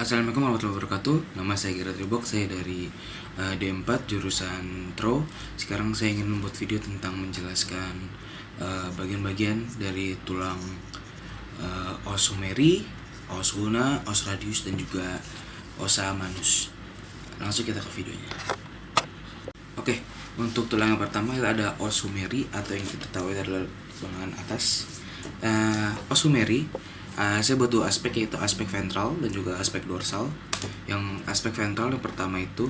Assalamualaikum warahmatullahi wabarakatuh. Nama saya Gira Tribok, saya dari D4 jurusan TRO. Sekarang saya ingin membuat video tentang menjelaskan bagian-bagian dari tulang os humeri, os ulna, os radius, dan juga osa manus. Langsung kita ke videonya. Oke, untuk tulang yang pertama ada os humeri, atau yang kita tahu adalah bagian atas. Os humeri saya buat dua aspek, yaitu aspek ventral dan juga aspek dorsal. Yang aspek ventral yang pertama itu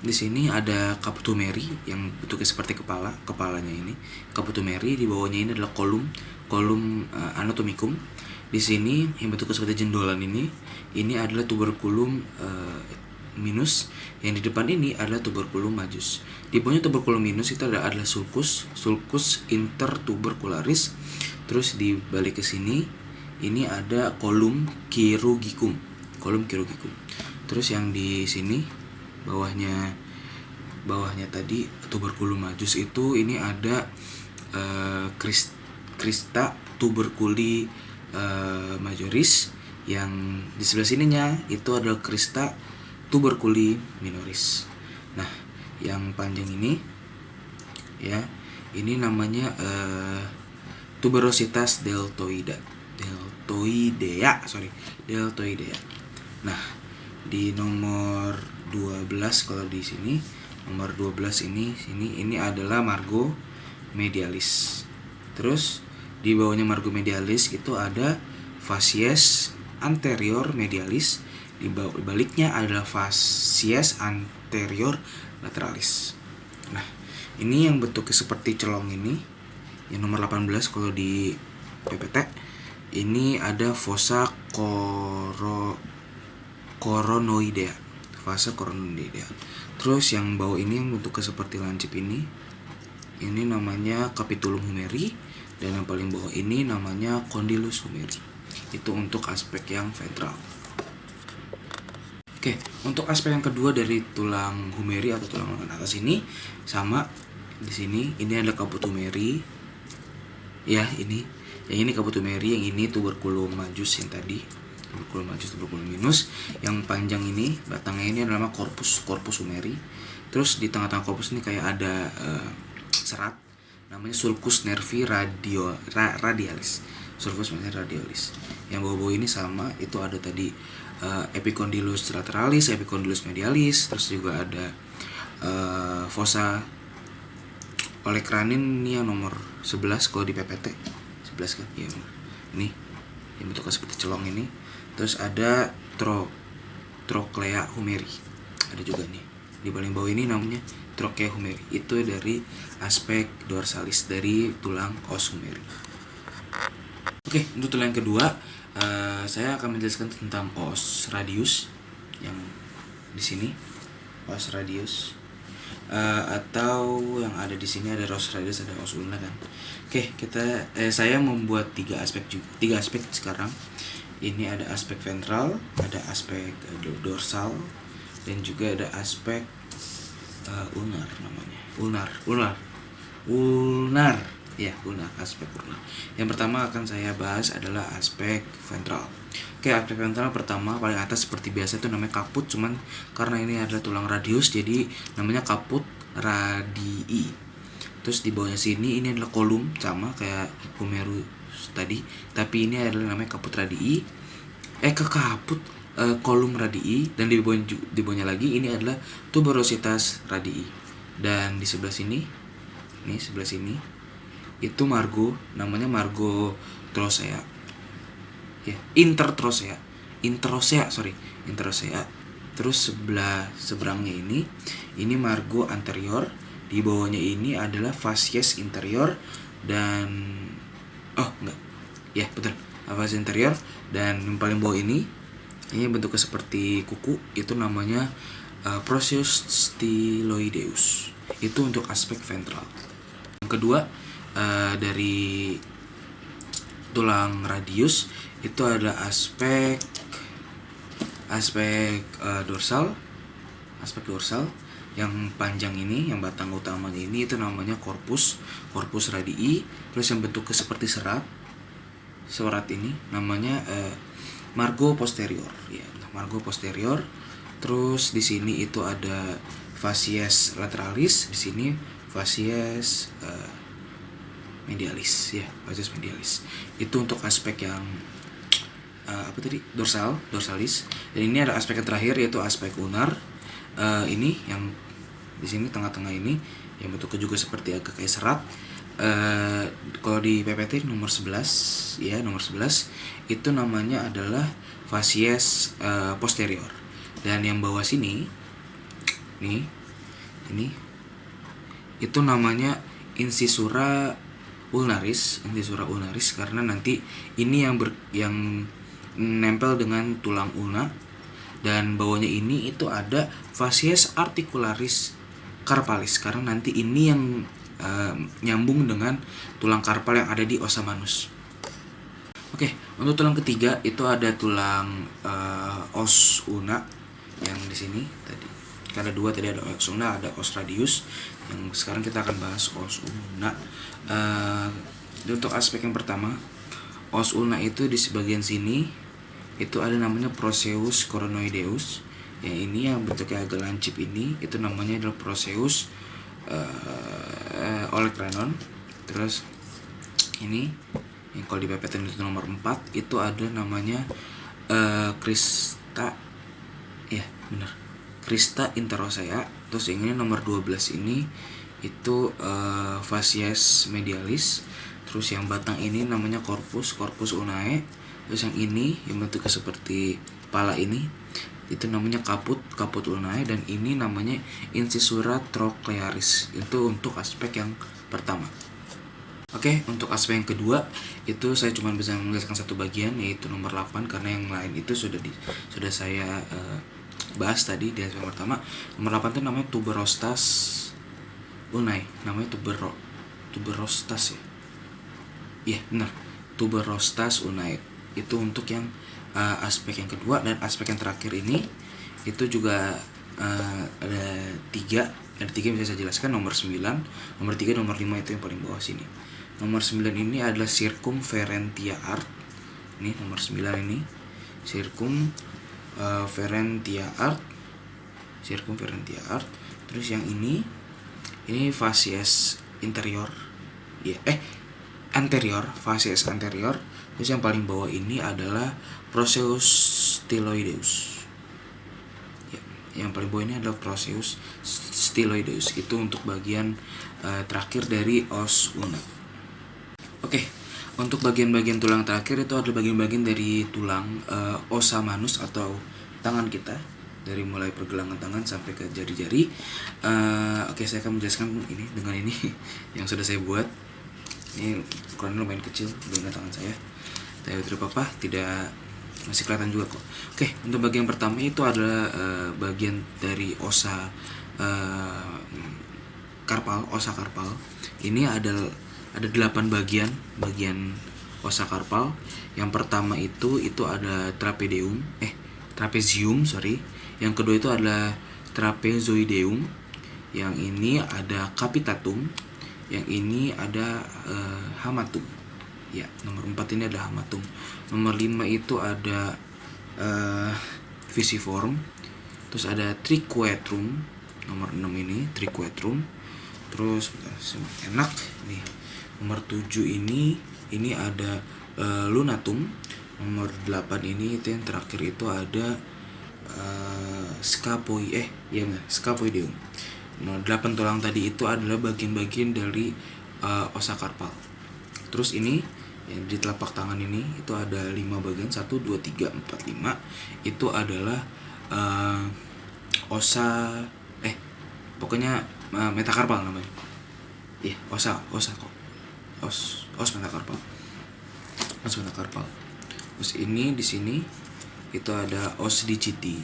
di sini ada caput humeri yang bentuknya seperti kepalanya ini. Caput humeri, di bawahnya ini adalah kolum anatomicum. Di sini yang bentuknya seperti jendolan ini adalah tuberculum minus. Yang di depan ini adalah tuberculum majus. Di bawahnya tuberculum minus itu adalah sulcus intertubercularis. Terus di balik ke sini ini ada kolum chirurgicum. Terus yang di sini bawahnya tadi tuberculum majus itu ini ada crista tuberculi majoris. Yang di sebelah sininya itu adalah crista tuberculi minoris. Nah, yang panjang ini ya, ini namanya tuberositas deltoidea. Nah, di nomor 12, kalau di sini nomor 12 ini adalah margo medialis. Terus di bawahnya margo medialis itu ada facies anterior medialis. Di baliknya adalah facies anterior lateralis. Nah, ini yang bentuknya seperti celong ini, yang nomor 18 kalau di PPT. Ini ada fossa coronoidea. Terus yang bawah ini yang bentuknya seperti lancip ini namanya capitulum humeri, dan yang paling bawah ini namanya condylus humeri. Itu untuk aspek yang ventral. Oke, untuk aspek yang kedua dari tulang humeri atau tulang lengan atas ini sama. Di sini ini ada caput humeri. Ya, ini. Yang ini caput humeri, yang ini tuberculum majus yang tadi. Tuberculum minus. Yang panjang ini, batangnya ini adalah corpus humeri. Terus di tengah-tengah corpus ini kayak ada serat, namanya sulcus nervi radialis. Yang bawah-bawah ini sama, itu ada tadi epicondylus lateralis, epicondylus medialis. Terus juga ada fossa olecranin, ini yang nomor 11 kalau di PPT. 11 kan? Ya, ini yang bentuknya seperti celong ini. Terus ada trochlea humeri. Ada juga nih. Di paling bawah ini namanya trochlea humeri. Itu dari aspek dorsalis, dari tulang os humeri. Oke, untuk tulang yang kedua, saya akan menjelaskan tentang os radius yang di sini. Os radius. Atau yang ada di sini ada os radius, ada os ulna kan. Oke, saya membuat tiga aspek sekarang. Ini ada aspek ventral, ada aspek dorsal, dan juga ada aspek ulnar namanya. Ulnar. Ya, ulnar, aspek ulnar. Yang pertama akan saya bahas adalah aspek ventral. Oke, aspek ventral pertama paling atas seperti biasa itu namanya caput, cuman karena ini adalah tulang radius jadi namanya caput radii. Terus di bawahnya sini ini adalah kolum, sama kayak humerus tadi, tapi ini adalah namanya caput radii. Kolum radii, dan di bawahnya lagi ini adalah tuberositas radii. Dan di sebelah sini, itu margo, namanya margo trocea. Ya, intertrocea. Terus seberangnya ini margo anterior. Di bawahnya ini adalah facies interior, dan facies interior. Dan yang paling bawah ini bentuknya seperti kuku, itu namanya Proceus styloideus. Itu untuk aspek ventral. Yang kedua, dari tulang radius itu ada aspek dorsal. Yang panjang ini, yang batang utamanya ini itu namanya corpus radii. Terus yang bentuknya seperti serat ini namanya margo posterior, ya, margo posterior. Terus di sini itu ada facies lateralis, di sini facies medialis, ya, facies medialis. Itu untuk aspek yang dorsalis. Dan ini ada aspek yang terakhir, yaitu aspek ulnar. Ini yang di sini tengah-tengah ini yang bentuknya juga seperti agak kayak serat. Kalau di PPT nomor 11, ya, nomor 11 itu namanya adalah facies posterior. Dan yang bawah sini nih, ini itu namanya incisura ulnaris karena nanti ini yang nempel dengan tulang ulna. Dan bawahnya ini itu ada facies articularis carpalis karena nanti ini yang nyambung dengan tulang karpal yang ada di ossa manus. Oke, untuk tulang ketiga itu ada tulang os ulna yang di sini tadi. Ada dua, tadi ada os ulna, ada os radius. Yang sekarang kita akan bahas os ulna. Untuk aspek yang pertama, os ulna itu di sebagian sini itu ada namanya proceus coronoideus. Yang ini yang bentuknya agak lancip ini itu namanya adalah proceus olecranon. Terus ini yang kalau di PPT itu nomor 4 itu ada namanya crista, ya benar, crista interosea. Terus yang ini nomor 12 ini itu facies medialis. Terus yang batang ini namanya corpus ulnae. Terus yang ini yang bentuknya seperti pala ini itu namanya caput ulnae. Dan ini namanya incisura trochlearis. Itu untuk aspek yang pertama. Oke, untuk aspek yang kedua itu saya cuma bisa menjelaskan satu bagian, yaitu nomor 8, karena yang lain itu sudah saya bahas tadi di aspek pertama. Nomor 8 itu namanya tuberostas ulnae, namanya tuberostas, ya. Iya, benar. Tuberostas ulnae itu untuk yang aspek yang kedua. Dan aspek yang terakhir ini itu juga ada tiga yang bisa saya jelaskan. Nomor 9, nomor 3, nomor 5 itu yang paling bawah sini. Nomor 9 ini adalah circumferentia art. Ini nomor 9 ini circumferentia art. Terus yang ini facies interior, ya, anterior, facies anterior. Terus yang paling bawah ini adalah proceus styloideus. Ya, yang paling bawah ini adalah proceus styloideus. Itu untuk bagian terakhir dari os ulna. Oke, untuk bagian-bagian tulang terakhir itu adalah bagian-bagian dari tulang ossa manus atau tangan kita, dari mulai pergelangan tangan sampai ke jari-jari. Oke, saya akan menjelaskan ini dengan ini yang sudah saya buat. Ini ukurannya lumayan kecil dengan tangan saya, tapi tidak apa-apa, tidak masih kelihatan juga kok. Oke, untuk bagian pertama itu adalah bagian dari ossa karpal. Ini ada 8 bagian ossa karpal. Yang pertama itu ada trapezium. Yang kedua itu adalah trapezoideum. Yang ini ada capitatum. Yang ini ada hamatum. Ya, nomor 4 ini ada hamatum. Nomor 5 itu ada visiform. Terus ada triquetrum. Nomor 6 ini triquetrum. Terus enak nih. Nomor 7 ini ada lunatum. Nomor 8 ini itu yang terakhir itu ada scapoideum. Nah, 8 tulang tadi itu adalah bagian-bagian dari ossa karpal. Terus ini yang di telapak tangan ini itu ada 5 bagian, 1, 2, 3, 4, 5. Itu adalah ossa pokoknya metakarpal namanya. Iya, ossa kok. Os metakarpal. Terus ini di sini itu ada os digiti.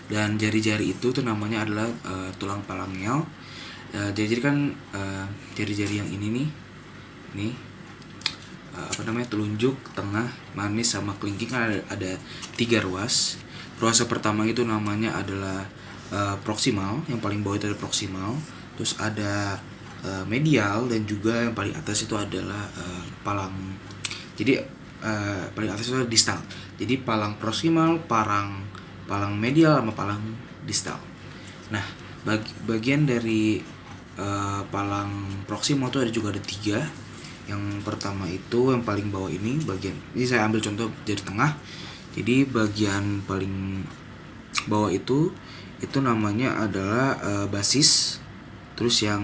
Dan jari-jari itu tuh namanya adalah tulang palangeal. Jadi kan jari-jari yang ini nih, telunjuk, tengah, manis, sama kelingking kan ada 3 ruas. Ruas pertama itu namanya adalah proksimal, yang paling bawah itu ada proksimal. Terus ada medial, dan juga yang paling atas itu adalah palang. Jadi paling atas itu distal. Jadi palang proximal, palang medial sama palang distal. Nah, bagian dari palang proximal itu juga ada 3. Yang pertama itu yang paling bawah ini saya ambil contoh dari tengah. Jadi bagian paling bawah itu namanya adalah basis. Terus yang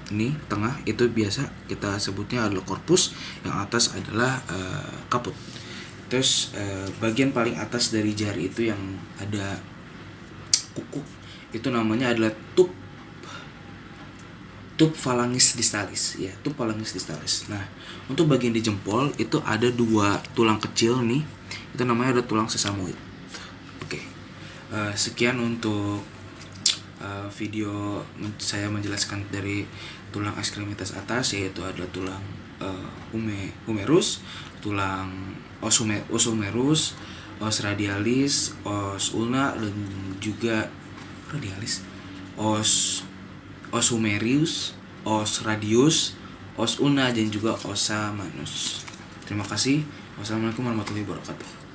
ini tengah itu biasa kita sebutnya adalah korpus, yang atas adalah kaput. Terus bagian paling atas dari jari itu yang ada kuku itu namanya adalah tub phalanges distalis, ya, tub phalanges distalis. Nah, untuk bagian di jempol itu ada 2 tulang kecil nih, itu namanya ada tulang sesamoid. Oke, sekian untuk video saya menjelaskan dari tulang ekstremitas atas, yaitu adalah tulang humerus, tulang os humerus, os radialis, os ulna, dan juga radialis, os humerius, os radius, os ulna, dan juga ossa manus. Terima kasih. Wassalamualaikum warahmatullahi wabarakatuh.